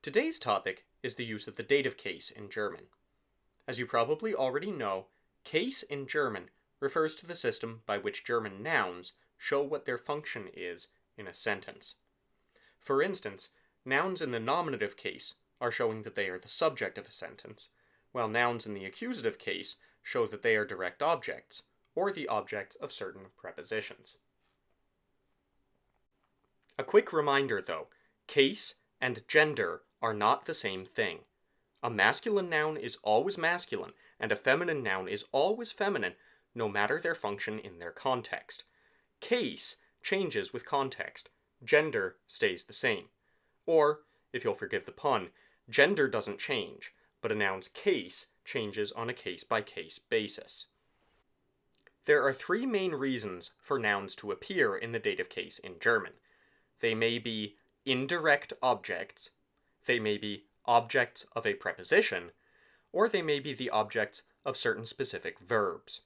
Today's topic is the use of the dative case in German. As you probably already know, case in German refers to the system by which German nouns show what their function is in a sentence. For instance, nouns in the nominative case are showing that they are the subject of a sentence, while nouns in the accusative case show that they are direct objects, or the objects of certain prepositions. A quick reminder though, case and gender are not the same thing. A masculine noun is always masculine, and a feminine noun is always feminine, no matter their function in their context. Case changes with context. Gender stays the same. Or, if you'll forgive the pun, gender doesn't change, but a noun's case changes on a case-by-case basis. There are three main reasons for nouns to appear in the dative case in German. They may be indirect objects, they may be objects of a preposition, or they may be the objects of certain specific verbs.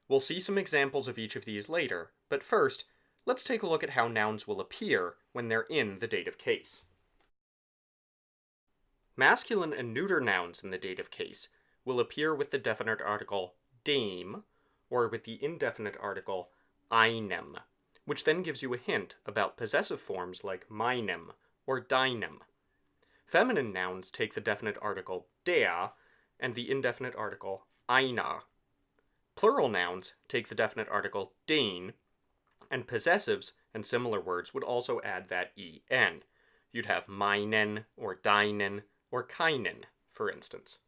We'll see some examples of each of these later, but first, let's take a look at how nouns will appear when they're in the dative case. Masculine and neuter nouns in the dative case will appear with the definite article dem, or with the indefinite article einem, which then gives you a hint about possessive forms like meinem or deinem. Feminine nouns take the definite article der and the indefinite article einer. Plural nouns take the definite article den, and possessives and similar words would also add that en. You'd have meinen or deinen or keinen, for instance.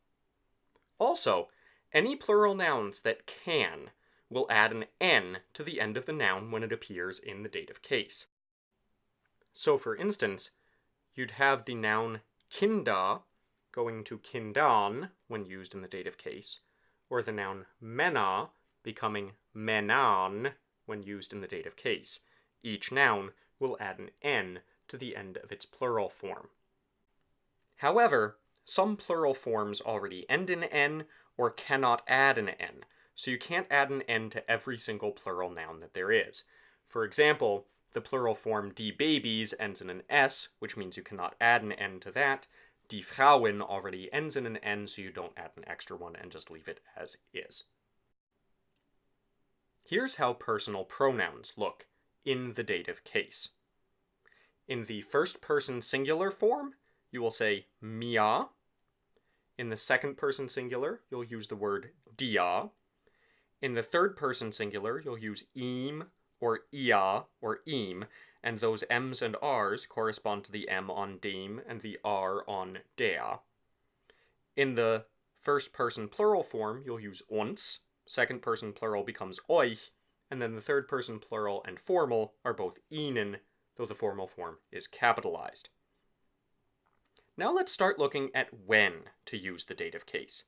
Also, any plural nouns that can will add an n to the end of the noun when it appears in the dative case. So for instance, you'd have the noun Kinder going to kindern when used in the dative case, or the noun Männer becoming Männern when used in the dative case. Each noun will add an n to the end of its plural form. However, some plural forms already end in n or cannot add an n, so you can't add an n to every single plural noun that there is. For example, the plural form die Babys ends in an s, which means you cannot add an n to that. Die Frauen already ends in an n, so you don't add an extra one and just leave it as is. Here's how personal pronouns look in the dative case. In the first person singular form, you will say mir. In the second person singular, you'll use the word dia. In the third person singular, you'll use ihm or ia or ihm, and those m's and r's correspond to the m on dem and the r on der. In the first person plural form, you'll use uns. Second person plural becomes euch, and then the third person plural and formal are both ihnen, though the formal form is capitalized. Now let's start looking at when to use the dative case.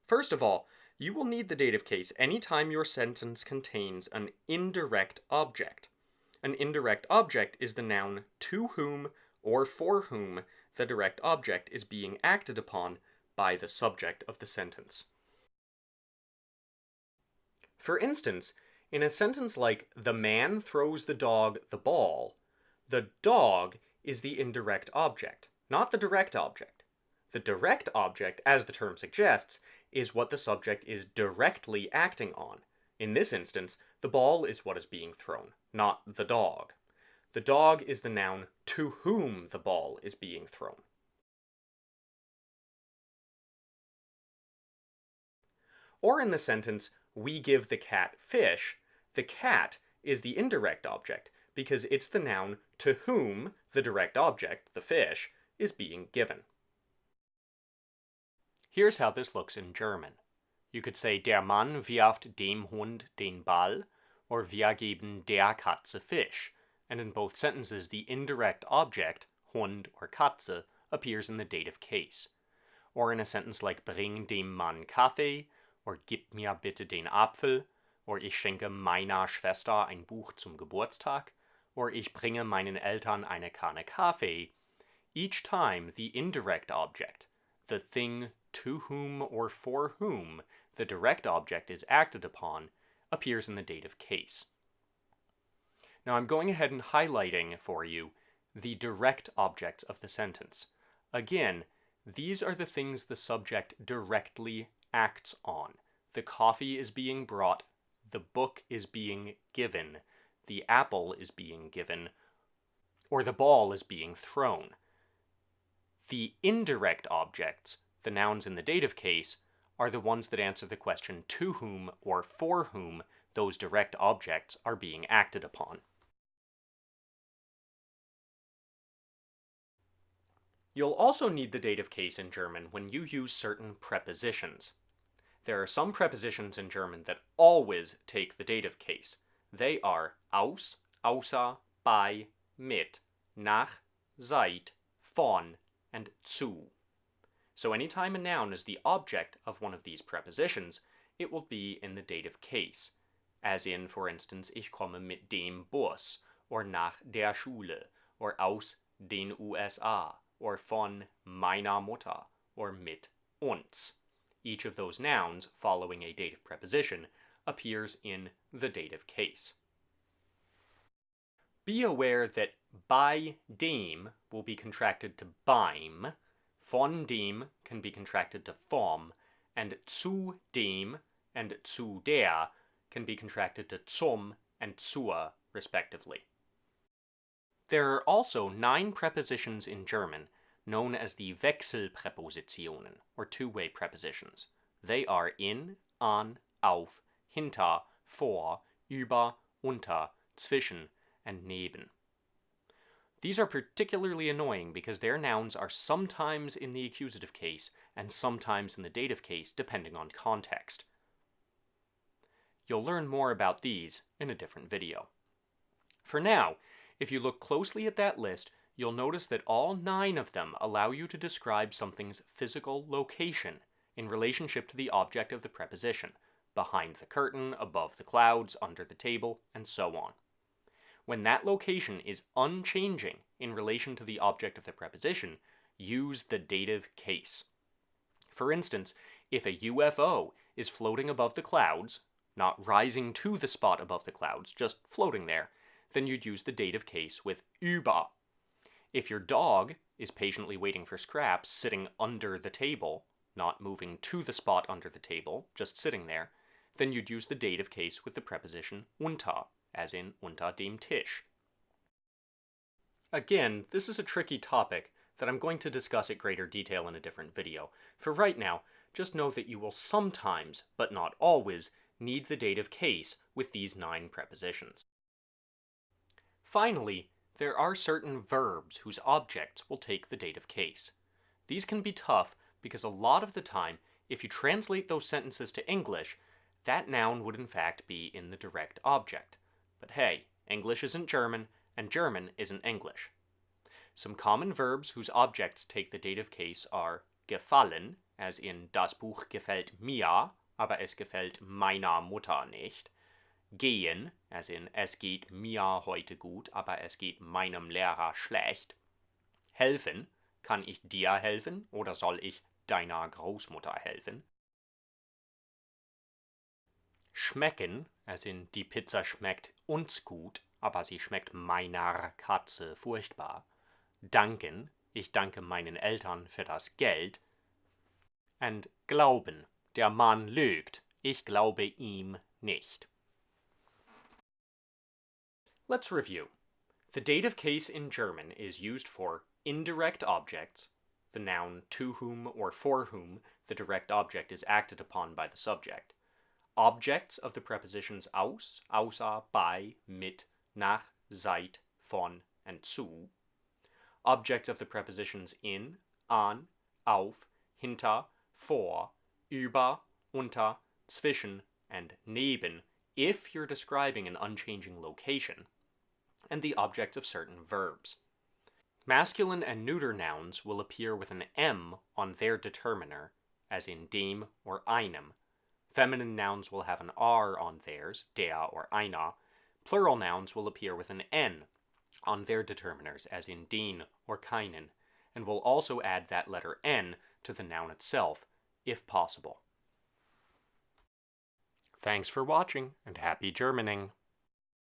First of all, you will need the dative case anytime your sentence contains an indirect object. An indirect object is the noun to whom or for whom the direct object is being acted upon by the subject of the sentence. For instance, in a sentence like, "The man throws the dog the ball," the dog is the indirect object, not the direct object. The direct object, as the term suggests, is what the subject is directly acting on. In this instance, the ball is what is being thrown, not the dog. The dog is the noun to whom the ball is being thrown. Or in the sentence, "We give the cat fish," the cat is the indirect object because it's the noun to whom the direct object, the fish, is being given. Here's how this looks in German. You could say, "Der Mann wirft dem Hund den Ball," or "Wir geben der Katze Fisch," and in both sentences the indirect object, Hund or Katze, appears in the dative case. Or in a sentence like, "Bring dem Mann Kaffee," or "Gib mir bitte den Apfel," or "Ich schenke meiner Schwester ein Buch zum Geburtstag," or "Ich bringe meinen Eltern eine Kanne Kaffee," each time the indirect object, the thing to whom or for whom the direct object is acted upon, appears in the dative case. Now I'm going ahead and highlighting for you the direct objects of the sentence. Again, these are the things the subject directly acts on. The coffee is being brought, the book is being given, the apple is being given, or the ball is being thrown. The indirect objects, the nouns in the dative case, are the ones that answer the question to whom or for whom those direct objects are being acted upon. You'll also need the dative case in German when you use certain prepositions. There are some prepositions in German that always take the dative case. They are aus, außer, bei, mit, nach, seit, von, and zu. So anytime a noun is the object of one of these prepositions, it will be in the dative case, as in, for instance, ich komme mit dem Bus, or nach der Schule, or aus den USA, or von meiner Mutter, or mit uns. Each of those nouns following a dative preposition appears in the dative case. Be aware that bei dem will be contracted to beim, von dem can be contracted to vom, and zu dem and zu der can be contracted to zum and zur, respectively. There are also 9 prepositions in German known as the Wechselpräpositionen, or two-way prepositions. They are in, an, auf, hinter, vor, über, unter, zwischen, and neben. These are particularly annoying because their nouns are sometimes in the accusative case and sometimes in the dative case, depending on context. You'll learn more about these in a different video. For now, if you look closely at that list, you'll notice that all 9 of them allow you to describe something's physical location in relationship to the object of the preposition, behind the curtain, above the clouds, under the table, and so on. When that location is unchanging in relation to the object of the preposition, use the dative case. For instance, if a UFO is floating above the clouds, not rising to the spot above the clouds, just floating there, then you'd use the dative case with über. If your dog is patiently waiting for scraps sitting under the table, not moving to the spot under the table, just sitting there, then you'd use the dative case with the preposition unter, as in unter dem Tisch. Again, this is a tricky topic that I'm going to discuss at greater detail in a different video. For right now, just know that you will sometimes, but not always, need the dative case with these 9 prepositions. Finally, there are certain verbs whose objects will take the dative case. These can be tough because a lot of the time, if you translate those sentences to English, that noun would in fact be in the direct object. But hey, English isn't German, and German isn't English. Some common verbs whose objects take the dative case are gefallen, as in das Buch gefällt mir, aber es gefällt meiner Mutter nicht. Gehen, as in es geht mir heute gut, aber es geht meinem Lehrer schlecht. Helfen, kann ich dir helfen oder soll ich deiner Großmutter helfen? Schmecken, as in die Pizza schmeckt uns gut, aber sie schmeckt meiner Katze furchtbar. Danken, ich danke meinen Eltern für das Geld. And glauben, der Mann lügt, ich glaube ihm nicht. Let's review. The dative case in German is used for indirect objects, the noun to whom or for whom the direct object is acted upon by the subject. Objects of the prepositions aus, außer, bei, mit, nach, seit, von, and zu. Objects of the prepositions in, an, auf, hinter, vor, über, unter, zwischen, and neben, if you're describing an unchanging location. And the objects of certain verbs. Masculine and neuter nouns will appear with an M on their determiner, as in dem or einem. Feminine nouns will have an R on theirs, der or einer. Plural nouns will appear with an N on their determiners, as in den or keinen, and will also add that letter N to the noun itself, if possible. Thanks for watching, and happy Germaning!